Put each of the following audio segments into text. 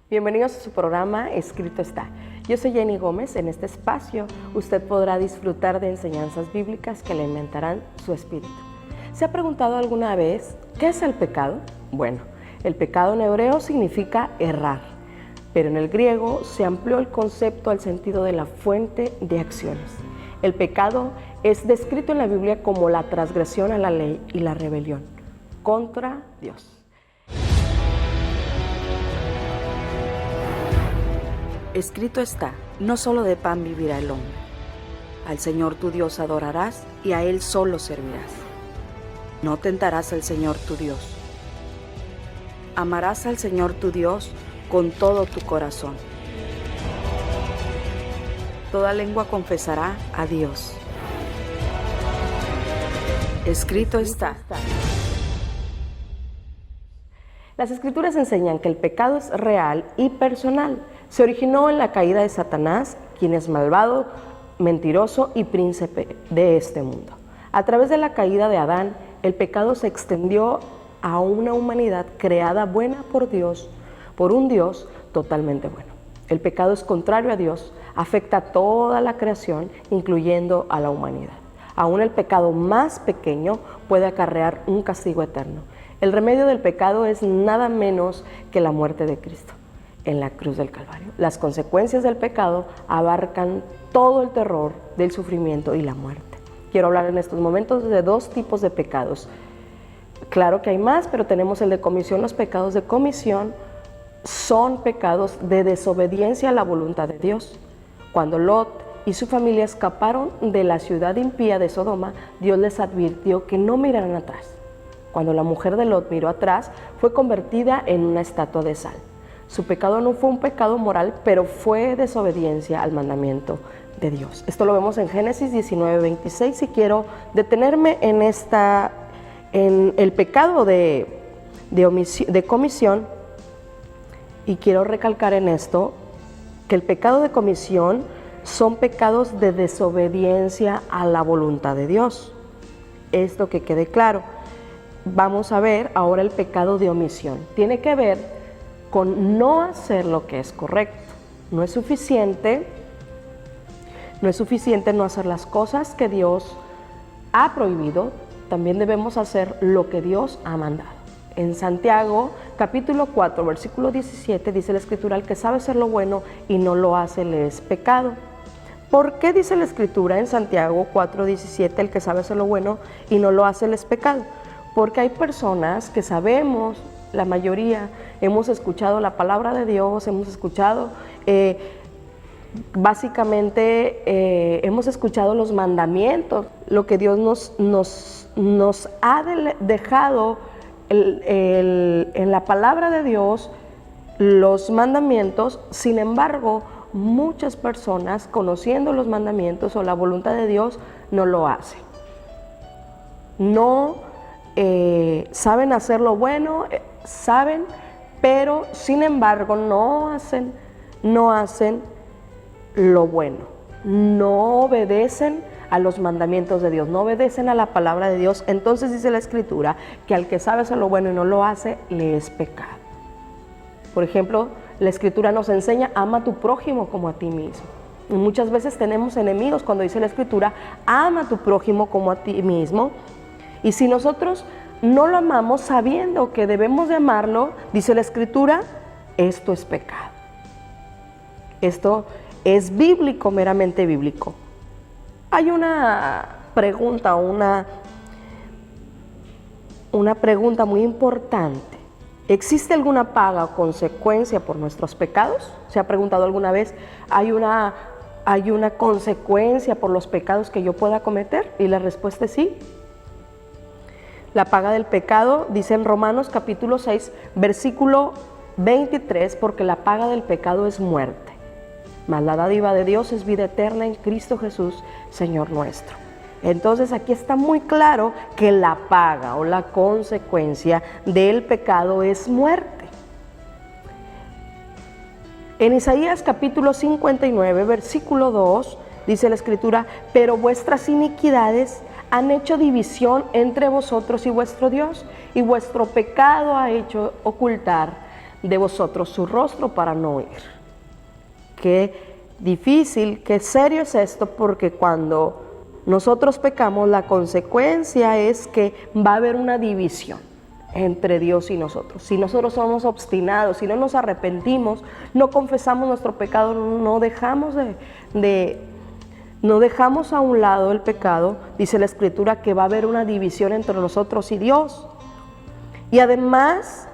Bienvenidos a su programa Escrito está. Yo soy Jenny Gómez. En este espacio usted podrá disfrutar de enseñanzas bíblicas que alimentarán su espíritu. ¿Se ha preguntado alguna vez qué es el pecado? Bueno, el pecado en hebreo significa errar, pero en el griego se amplió el concepto al sentido de la fuente de acciones. El pecado es descrito en la Biblia como la transgresión a la ley y la rebelión contra Dios. Escrito está, no solo de pan vivirá el hombre. Al Señor tu Dios adorarás y a Él solo servirás. No tentarás al Señor tu Dios. Amarás al Señor tu Dios con todo tu corazón. Toda lengua confesará a Dios. Escrito está. Las Escrituras enseñan que el pecado es real y personal. Se originó en la caída de Satanás, quien es malvado, mentiroso y príncipe de este mundo. A través de la caída de Adán, el pecado se extendió a una humanidad creada buena por Dios, por un Dios totalmente bueno. El pecado es contrario a Dios, afecta a toda la creación, incluyendo a la humanidad. Aún el pecado más pequeño puede acarrear un castigo eterno. El remedio del pecado es nada menos que la muerte de Cristo en la cruz del Calvario. Las consecuencias del pecado abarcan todo el terror del sufrimiento y la muerte. Quiero hablar en estos momentos de dos tipos de pecados. Claro que hay más, pero tenemos el de comisión. Los pecados de comisión son pecados de desobediencia a la voluntad de Dios. Cuando Lot y su familia escaparon de la ciudad impía de Sodoma, Dios les advirtió que no miraran atrás. Cuando la mujer de Lot miró atrás, fue convertida en una estatua de sal. Su pecado no fue un pecado moral, pero fue desobediencia al mandamiento de Dios. Esto lo vemos en Génesis 19:26. Y quiero detenerme en el pecado de comisión, y quiero recalcar en esto que el pecado de comisión son pecados de desobediencia a la voluntad de Dios. Esto que quede claro. Vamos a ver ahora el pecado de omisión. Tiene que ver con no hacer lo que es correcto. No es suficiente no hacer las cosas que Dios ha prohibido, también debemos hacer lo que Dios ha mandado. En Santiago, capítulo 4, versículo 17, dice la Escritura: el que sabe hacer lo bueno y no lo hace, le es pecado. ¿Por qué dice la Escritura en Santiago 4, 17, el que sabe hacer lo bueno y no lo hace, le es pecado? Porque hay personas que sabemos, la mayoría, hemos escuchado la palabra de Dios, hemos escuchado, hemos escuchado los mandamientos, lo que Dios nos ha dejado en la palabra de Dios, los mandamientos. Sin embargo, muchas personas, conociendo los mandamientos o la voluntad de Dios, no lo hacen. No saben hacer lo bueno, saben, pero sin embargo no hacen lo bueno, no obedecen a los mandamientos de Dios, no obedecen a la palabra de Dios. Entonces dice la Escritura que al que sabe hacer lo bueno y no lo hace, le es pecado. Por ejemplo, la Escritura nos enseña: ama a tu prójimo como a ti mismo. Y muchas veces tenemos enemigos cuando dice la Escritura: ama a tu prójimo como a ti mismo. Y si nosotros no lo amamos sabiendo que debemos de amarlo, dice la Escritura, esto es pecado. Esto es bíblico, meramente bíblico. Hay una pregunta muy importante. ¿Existe alguna paga o consecuencia por nuestros pecados? ¿Se ha preguntado alguna vez? ¿Hay una consecuencia por los pecados que yo pueda cometer? Y la respuesta es sí. La paga del pecado, dice en Romanos capítulo 6, versículo 23, porque la paga del pecado es muerte, mas la dádiva de Dios es vida eterna en Cristo Jesús, Señor nuestro. Entonces aquí está muy claro que la paga o la consecuencia del pecado es muerte. En Isaías capítulo 59, versículo 2, dice la Escritura: pero vuestras iniquidades han hecho división entre vosotros y vuestro Dios, y vuestro pecado ha hecho ocultar de vosotros su rostro para no oír. Qué difícil, qué serio es esto, porque cuando nosotros pecamos, la consecuencia es que va a haber una división entre Dios y nosotros. Si nosotros somos obstinados, si no nos arrepentimos, no confesamos nuestro pecado, no dejamos no dejamos a un lado el pecado, dice la Escritura que va a haber una división entre nosotros y Dios. Y además,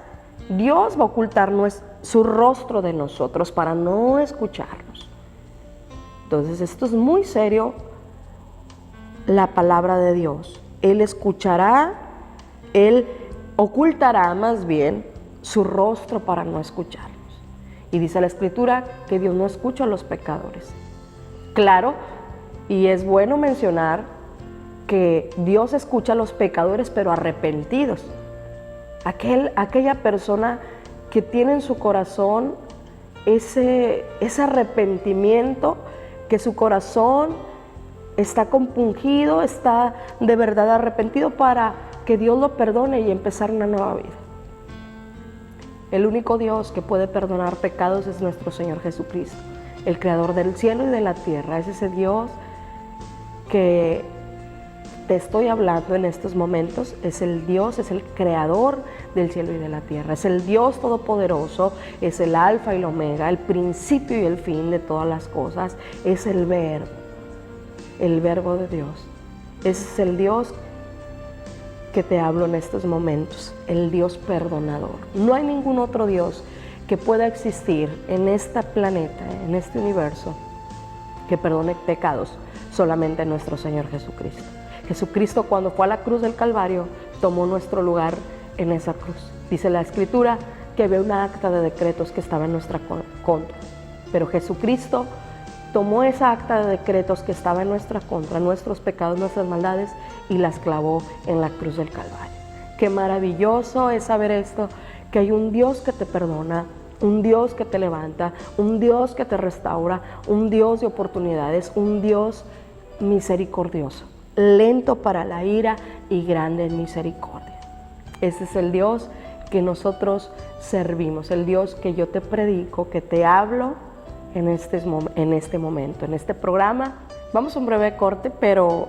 Dios va a ocultar su rostro de nosotros para no escucharnos. Entonces, esto es muy serio, la palabra de Dios. Él escuchará, Él ocultará más bien su rostro para no escucharnos. Y dice la Escritura que Dios no escucha a los pecadores. Claro, y es bueno mencionar que Dios escucha a los pecadores, pero arrepentidos. Aquella persona que tiene en su corazón ese arrepentimiento, que su corazón está compungido, está de verdad arrepentido para que Dios lo perdone y empezar una nueva vida. El único Dios que puede perdonar pecados es nuestro Señor Jesucristo, el creador del cielo y de la tierra. Es ese Dios que te estoy hablando en estos momentos, es el Dios, es el creador del cielo y de la tierra, es el Dios todopoderoso, es el alfa y el omega, el principio y el fin de todas las cosas, es el verbo de Dios. Ese es el Dios que te hablo en estos momentos, el Dios perdonador. No hay ningún otro Dios que pueda existir en este planeta, en este universo, que perdone pecados, solamente nuestro Señor Jesucristo. Jesucristo, cuando fue a la cruz del Calvario, tomó nuestro lugar en esa cruz. Dice la Escritura que había una acta de decretos que estaba en nuestra contra, pero Jesucristo tomó esa acta de decretos que estaba en nuestra contra, nuestros pecados, nuestras maldades, y las clavó en la cruz del Calvario. Qué maravilloso es saber esto, que hay un Dios que te perdona, un Dios que te levanta, un Dios que te restaura, un Dios de oportunidades, un Dios misericordioso, lento para la ira y grande en misericordia. Ese es el Dios que nosotros servimos, el Dios que yo te predico, que te hablo en este momento, en este programa. Vamos a un breve corte, pero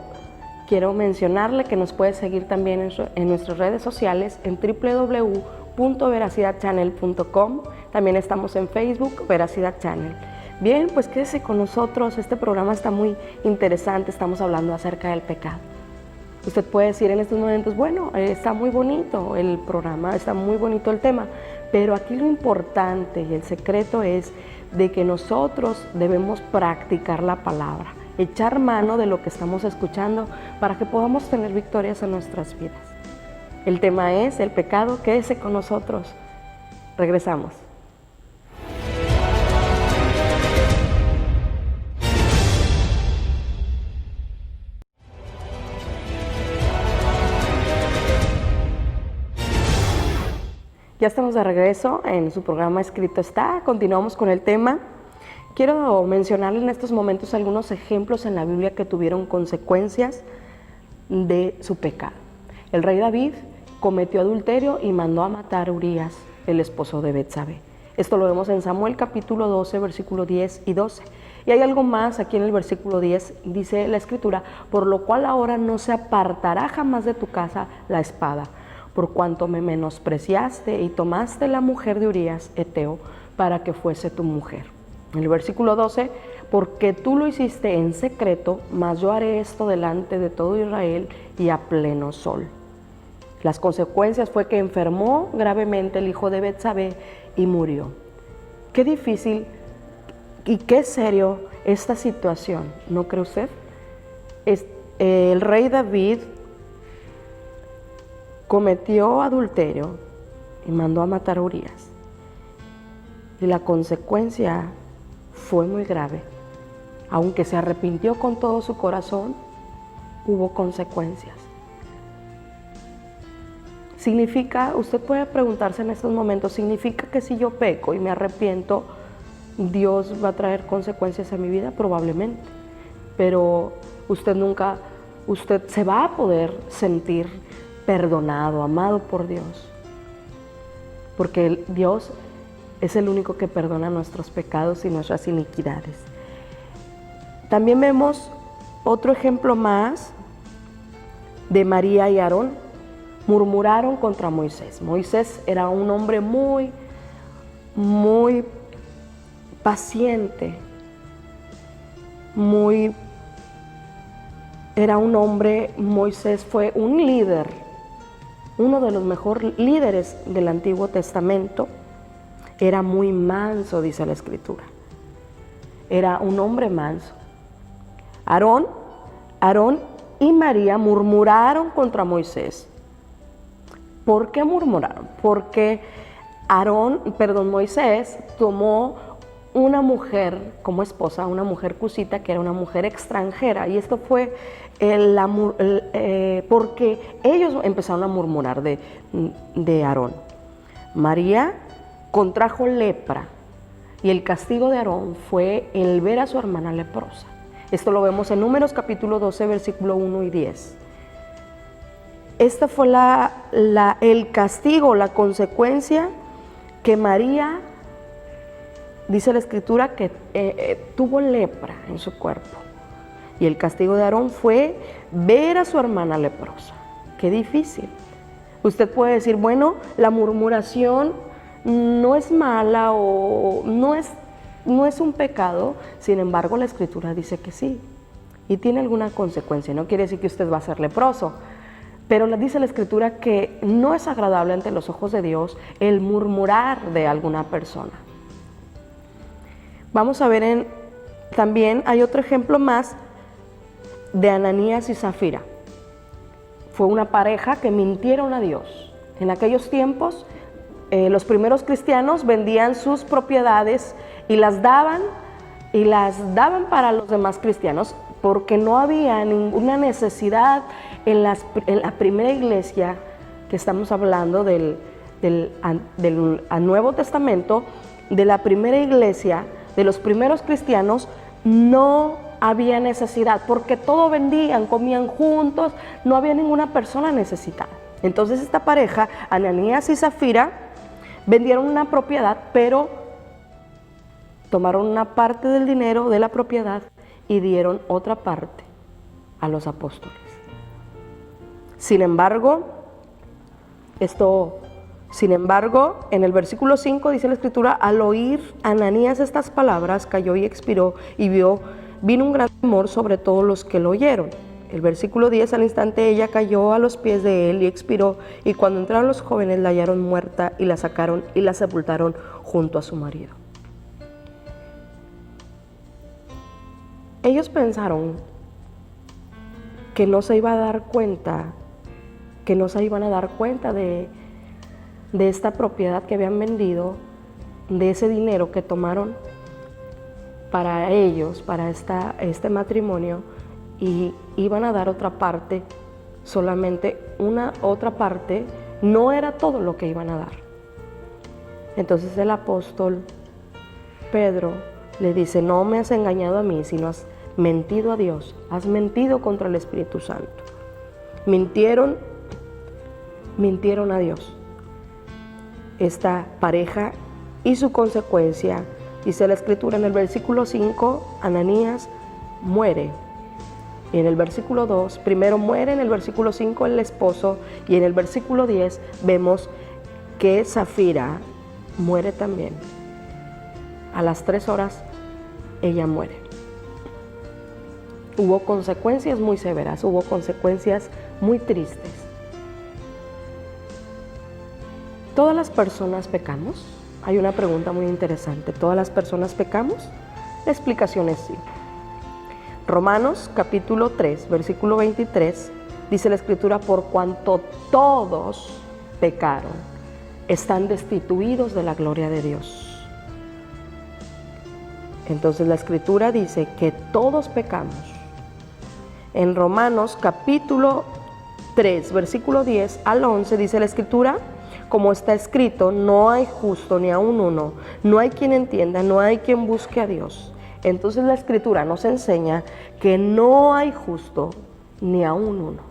quiero mencionarle que nos puede seguir también en nuestras redes sociales en www.veracidadchannel.com. También estamos en Facebook, Veracidad Channel. Bien, pues quédese con nosotros, este programa está muy interesante, estamos hablando acerca del pecado. Usted puede decir en estos momentos, bueno, está muy bonito el programa, está muy bonito el tema, pero aquí lo importante y el secreto es de que nosotros debemos practicar la palabra, echar mano de lo que estamos escuchando para que podamos tener victorias en nuestras vidas. El tema es el pecado, quédese con nosotros, regresamos. Ya estamos de regreso en su programa Escrito Está. Continuamos con el tema. Quiero mencionarle en estos momentos algunos ejemplos en la Biblia que tuvieron consecuencias de su pecado. El rey David cometió adulterio y mandó a matar a Urías, el esposo de Betsabé. Esto lo vemos en Samuel capítulo 12, versículos 10 y 12. Y hay algo más aquí en el versículo 10, dice la Escritura, por lo cual ahora no se apartará jamás de tu casa la espada, por cuanto me menospreciaste y tomaste la mujer de Urías, Eteo, para que fuese tu mujer. En el versículo 12, porque tú lo hiciste en secreto, mas yo haré esto delante de todo Israel y a pleno sol. Las consecuencias fue que enfermó gravemente el hijo de Betsabé y murió. Qué difícil y qué serio esta situación, ¿no cree usted? El rey David cometió adulterio y mandó a matar a Urías. Y la consecuencia fue muy grave. Aunque se arrepintió con todo su corazón, hubo consecuencias. Significa, usted puede preguntarse en estos momentos, ¿significa que si yo peco y me arrepiento, Dios va a traer consecuencias a mi vida? Probablemente. Pero usted se va a poder sentir perdonado, amado por Dios. Porque Dios Es el único que perdona nuestros pecados y nuestras iniquidades. También vemos otro ejemplo más de María y Aarón. Murmuraron contra Moisés. Moisés era un hombre muy paciente, Moisés fue un líder, uno de los mejores líderes del Antiguo Testamento. Era muy manso, dice la Escritura. Era un hombre manso. Aarón y María murmuraron contra Moisés. ¿Por qué murmuraron? Porque Moisés tomó una mujer como esposa, una mujer cusita, que era una mujer extranjera, y esto fue porque ellos empezaron a murmurar de Aarón. María contrajo lepra, y el castigo de Aarón fue el ver a su hermana leprosa. Esto lo vemos en Números capítulo 12, versículo 1 y 10. Esta fue el castigo, la consecuencia que María, dice la Escritura, que tuvo lepra en su cuerpo. Y el castigo de Aarón fue ver a su hermana leprosa. Qué difícil. Usted puede decir, bueno, la murmuración no es mala o no es un pecado. Sin embargo, la Escritura dice que sí. Y tiene alguna consecuencia. No quiere decir que usted va a ser leproso. Pero dice la Escritura que no es agradable ante los ojos de Dios el murmurar de alguna persona. Vamos a ver también hay otro ejemplo más de Ananías y Zafira. Fue una pareja que mintieron a Dios. En aquellos tiempos, los primeros cristianos vendían sus propiedades y las daban para los demás cristianos, porque no había ninguna necesidad en la primera iglesia, que estamos hablando del Nuevo Testamento, de la primera iglesia, de los primeros cristianos. No había necesidad, porque todo vendían, comían juntos, no había ninguna persona necesitada. Entonces esta pareja, Ananías y Zafira, vendieron una propiedad, pero tomaron una parte del dinero de la propiedad y dieron otra parte a los apóstoles. Sin embargo, en el versículo 5 dice la Escritura, al oír Ananías estas palabras, cayó y expiró, y vino un gran temor sobre todos los que lo oyeron. El versículo 10, al instante ella cayó a los pies de él y expiró, y cuando entraron los jóvenes la hallaron muerta y la sacaron y la sepultaron junto a su marido. Ellos pensaron que no se iban a dar cuenta de esta propiedad que habían vendido, de ese dinero que tomaron para ellos, para este matrimonio, y iban a dar otra parte, solamente una otra parte, no era todo lo que iban a dar. Entonces el apóstol Pedro le dice, no me has engañado a mí, sino has mentido a Dios, has mentido contra el Espíritu Santo. Mintieron a Dios. Esta pareja y su consecuencia, dice la Escritura en el versículo 5, Ananías muere. Y en el versículo 2, primero muere en el versículo 5 el esposo, y en el versículo 10 vemos que Zafira muere también. A las 3 horas ella muere. Hubo consecuencias muy severas, hubo consecuencias muy tristes. ¿Todas las personas pecamos? Hay una pregunta muy interesante. ¿Todas las personas pecamos? La explicación es sí. Romanos capítulo 3, versículo 23, dice la Escritura, por cuanto todos pecaron, están destituidos de la gloria de Dios. Entonces la Escritura dice que todos pecamos. En Romanos capítulo 3, versículo 10 al 11, dice la Escritura, como está escrito, no hay justo ni aun uno, no hay quien entienda, no hay quien busque a Dios. Entonces la Escritura nos enseña que no hay justo ni aun uno.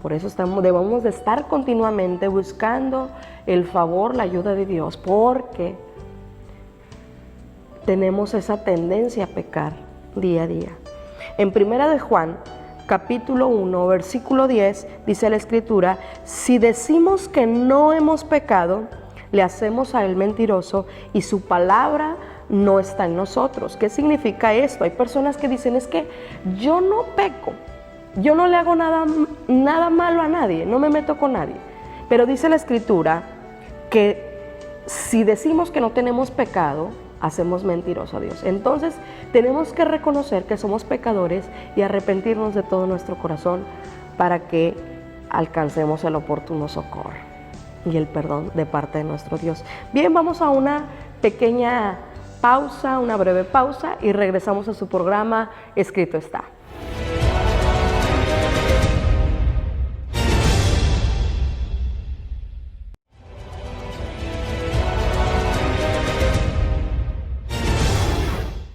Por eso debemos de estar continuamente buscando el favor, la ayuda de Dios, porque tenemos esa tendencia a pecar día a día. En Primera de Juan, capítulo 1, versículo 10, dice la Escritura: si decimos que no hemos pecado, le hacemos a él mentiroso y su palabra no está en nosotros. ¿Qué significa esto? Hay personas que dicen, es que yo no peco, yo no le hago nada malo a nadie, no me meto con nadie. Pero dice la Escritura que si decimos que no tenemos pecado, hacemos mentiroso a Dios. Entonces tenemos que reconocer que somos pecadores y arrepentirnos de todo nuestro corazón para que alcancemos el oportuno socorro y el perdón de parte de nuestro Dios. Bien, vamos a una pequeña pausa, una breve pausa, y regresamos a su programa Escrito Está.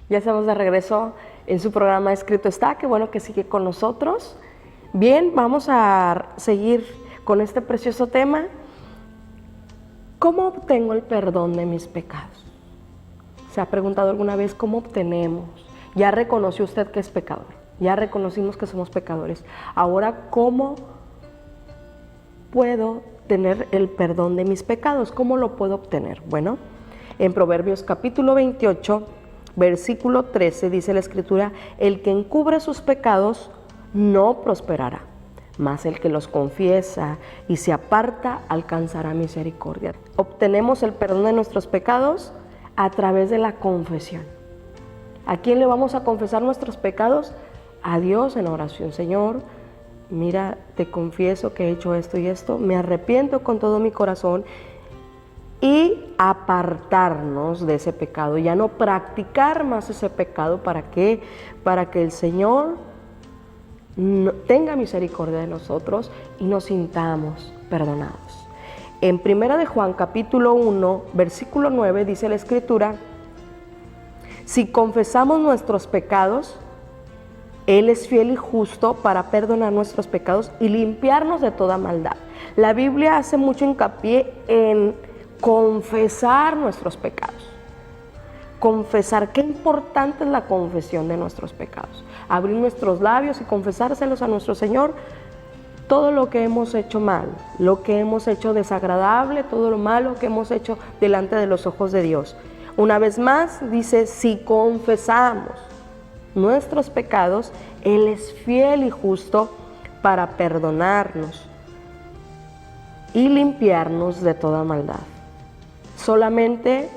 Ya estamos de regreso en su programa Escrito Está. Qué bueno que sigue con nosotros. Bien, vamos a seguir con este precioso tema. ¿Cómo obtengo el perdón de mis pecados? ¿Se ha preguntado alguna vez cómo obtenemos? Ya reconoció usted que es pecador. Ya reconocimos que somos pecadores. Ahora, ¿cómo puedo tener el perdón de mis pecados? ¿Cómo lo puedo obtener? Bueno, en Proverbios capítulo 28, versículo 13, dice la Escritura: el que encubre sus pecados no prosperará, mas el que los confiesa y se aparta alcanzará misericordia. Obtenemos el perdón de nuestros pecados a través de la confesión. ¿A quién le vamos a confesar nuestros pecados? A Dios en oración. Señor, mira, te confieso que he hecho esto y esto, me arrepiento con todo mi corazón, y apartarnos de ese pecado, ya no practicar más ese pecado. ¿Para qué? Para que el Señor tenga misericordia de nosotros y nos sintamos perdonados. En Primera de Juan capítulo 1, versículo 9, dice la Escritura: si confesamos nuestros pecados, Él es fiel y justo para perdonar nuestros pecados y limpiarnos de toda maldad. La Biblia hace mucho hincapié en confesar nuestros pecados. Confesar, qué importante es la confesión de nuestros pecados. Abrir nuestros labios y confesárselos a nuestro Señor. Todo lo que hemos hecho mal, lo que hemos hecho desagradable, todo lo malo que hemos hecho delante de los ojos de Dios. Una vez más dice: si confesamos nuestros pecados, Él es fiel y justo para perdonarnos y limpiarnos de toda maldad. Solamente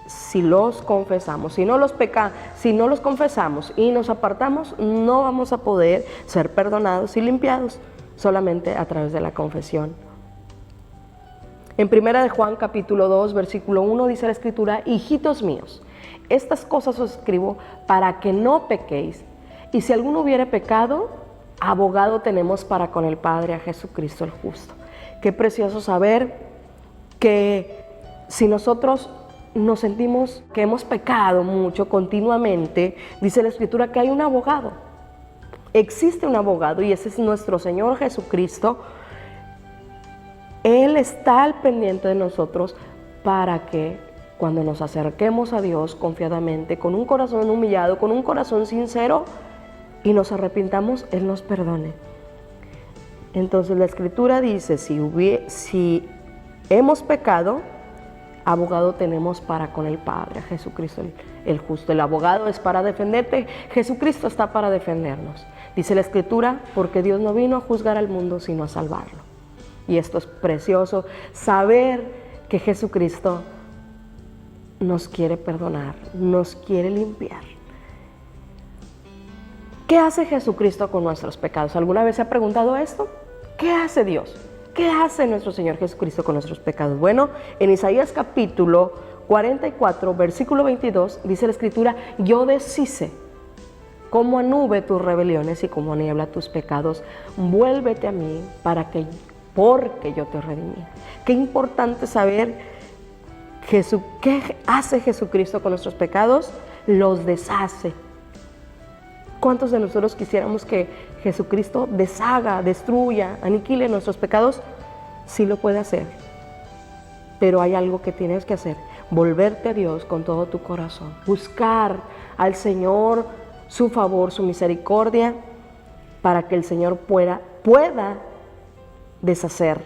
si los confesamos. Si no los confesamos y nos apartamos, no vamos a poder ser perdonados y limpiados, solamente a través de la confesión. En Primera de Juan capítulo 2, versículo 1, dice la Escritura: hijitos míos, estas cosas os escribo para que no pequéis, y si alguno hubiere pecado, abogado tenemos para con el Padre, a Jesucristo el justo. Qué precioso saber que si nosotros nos sentimos que hemos pecado mucho continuamente, dice la Escritura que hay un abogado. Existe un abogado, y ese es nuestro Señor Jesucristo. Él está al pendiente de nosotros para que cuando nos acerquemos a Dios confiadamente, con un corazón humillado, con un corazón sincero, y nos arrepintamos, Él nos perdone. Entonces la Escritura dice: si hemos pecado, abogado tenemos para con el Padre, a Jesucristo el justo. El abogado es para defenderte, Jesucristo está para defendernos. Dice la Escritura: porque Dios no vino a juzgar al mundo, sino a salvarlo. Y esto es precioso, saber que Jesucristo nos quiere perdonar, nos quiere limpiar. ¿Qué hace Jesucristo con nuestros pecados? ¿Alguna vez se ha preguntado esto? ¿Qué hace Dios? ¿Qué hace nuestro Señor Jesucristo con nuestros pecados? Bueno, en Isaías capítulo 44, versículo 22, dice la Escritura: yo deshice como a nube tus rebeliones y como a niebla tus pecados. Vuélvete a mí porque yo te redimí. Qué importante saber qué hace Jesucristo con nuestros pecados. Los deshace. ¿Cuántos de nosotros quisiéramos que Jesucristo deshaga, destruya, aniquile nuestros pecados? Sí lo puede hacer, pero hay algo que tienes que hacer: volverte a Dios con todo tu corazón, buscar al Señor su favor, su misericordia, para que el Señor pueda deshacer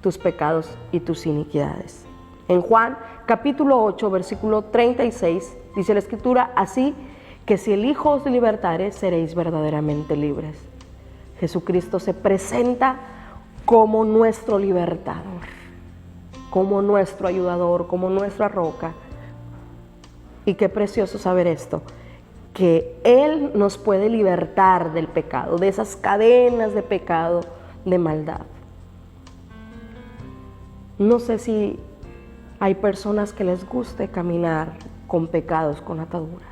tus pecados y tus iniquidades. En Juan capítulo 8, versículo 36, dice la Escritura: así que si el Hijo os libertare, seréis verdaderamente libres. Jesucristo se presenta como nuestro libertador, como nuestro ayudador, como nuestra roca. Y qué precioso saber esto, que Él nos puede libertar del pecado, de esas cadenas de pecado, de maldad. No sé si hay personas que les guste caminar con pecados, con ataduras.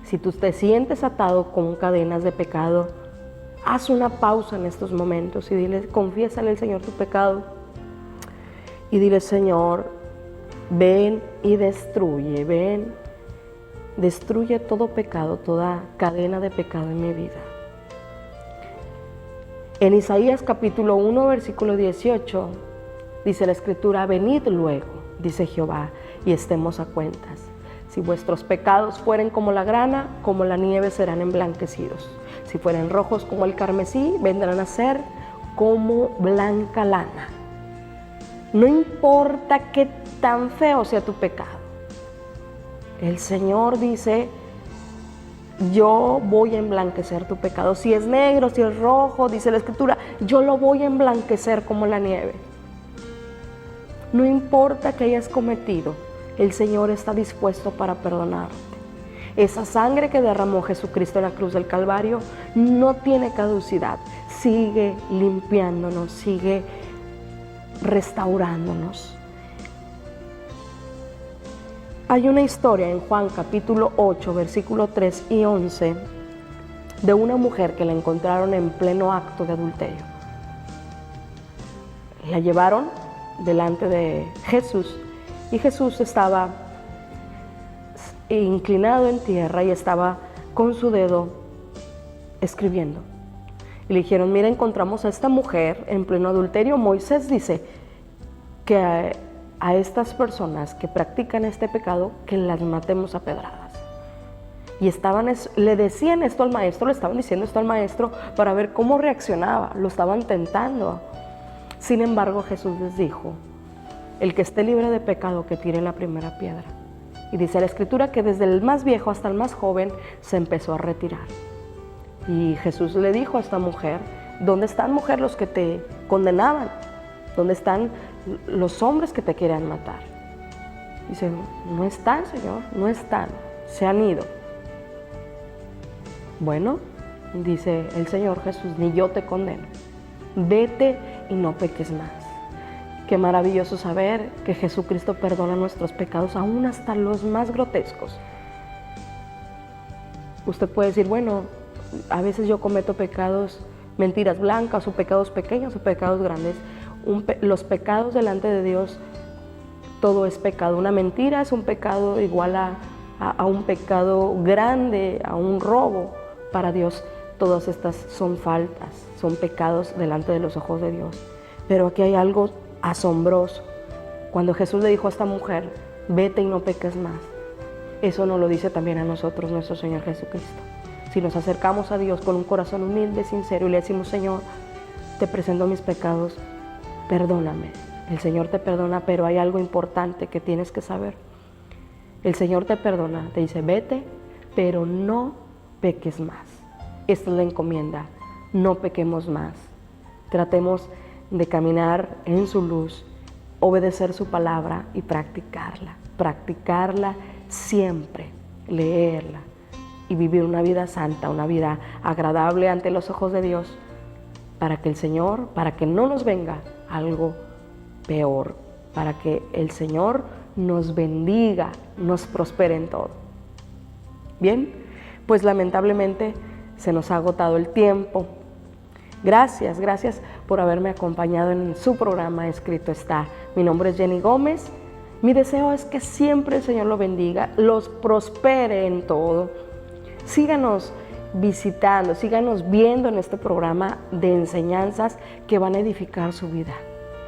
Si tú te sientes atado con cadenas de pecado, haz una pausa en estos momentos y dile, confiésale al Señor tu pecado. Y dile: Señor, ven y destruye, destruye todo pecado, toda cadena de pecado en mi vida. En Isaías capítulo 1, versículo 18, dice la Escritura: venid luego, dice Jehová, y estemos a cuentas. Si vuestros pecados fueren como la grana, como la nieve serán emblanquecidos. Si fueren rojos como el carmesí, vendrán a ser como blanca lana. No importa qué tan feo sea tu pecado. El Señor dice: yo voy a emblanquecer tu pecado. Si es negro, si es rojo, dice la Escritura, yo lo voy a emblanquecer como la nieve. No importa que hayas cometido, el Señor está dispuesto para perdonarte. Esa sangre que derramó Jesucristo en la cruz del Calvario no tiene caducidad. Sigue limpiándonos, sigue restaurándonos. Hay una historia en Juan capítulo 8, versículo 3 y 11, de una mujer que la encontraron en pleno acto de adulterio. La llevaron delante de Jesús y Jesús estaba inclinado en tierra y estaba con su dedo escribiendo. Y le dijeron: mira, encontramos a esta mujer en pleno adulterio. Moisés dice que a estas personas que practican este pecado, que las matemos a pedradas. Y le decían esto al maestro, le estaban diciendo esto al maestro para ver cómo reaccionaba, lo estaban tentando. Sin embargo, Jesús les dijo: el que esté libre de pecado, que tire la primera piedra. Y dice la Escritura que desde el más viejo hasta el más joven se empezó a retirar. Y Jesús le dijo a esta mujer: ¿dónde están, mujer, los que te condenaban? ¿Dónde están los hombres que te querían matar? Dice: no están, Señor, no están, se han ido. Bueno, dice el Señor Jesús: ni yo te condeno, vete y no peques más. Qué maravilloso saber que Jesucristo perdona nuestros pecados, aún hasta los más grotescos. Usted puede decir: bueno, a veces yo cometo pecados, mentiras blancas, o pecados pequeños o pecados grandes. Los pecados delante de Dios, todo es pecado. Una mentira es un pecado igual a un pecado grande, a un robo. Para Dios todas estas son faltas, son pecados delante de los ojos de Dios. Pero aquí hay algo asombroso. Cuando Jesús le dijo a esta mujer: vete y no peques más, eso nos lo dice también a nosotros nuestro Señor Jesucristo. Si nos acercamos a Dios con un corazón humilde, sincero, y le decimos: Señor, te presento mis pecados, perdóname. El Señor te perdona, pero hay algo importante que tienes que saber. El Señor te perdona, te dice: vete, pero no peques más. Esta es la encomienda: no pequemos más. Tratemos de caminar en su luz, obedecer su palabra y practicarla siempre, leerla y vivir una vida santa, una vida agradable ante los ojos de Dios, para que el Señor, para que no nos venga algo peor, para que el Señor nos bendiga, nos prospere en todo. Bien, pues lamentablemente se nos ha agotado el tiempo. Gracias por haberme acompañado en su programa Escrito Está. Mi nombre es Jenny Gómez. Mi deseo es que siempre el Señor lo bendiga, los prospere en todo. Síganos visitando, síganos viendo en este programa de enseñanzas que van a edificar su vida.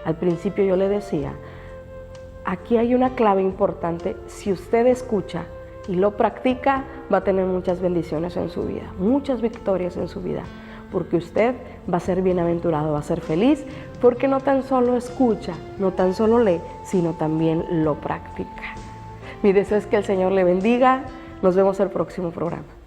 Al principio yo le decía, aquí hay una clave importante. Si usted escucha y lo practica, va a tener muchas bendiciones en su vida, muchas victorias en su vida, porque usted va a ser bienaventurado, va a ser feliz, porque no tan solo escucha, no tan solo lee, sino también lo practica. Mi deseo es que el Señor le bendiga. Nos vemos el próximo programa.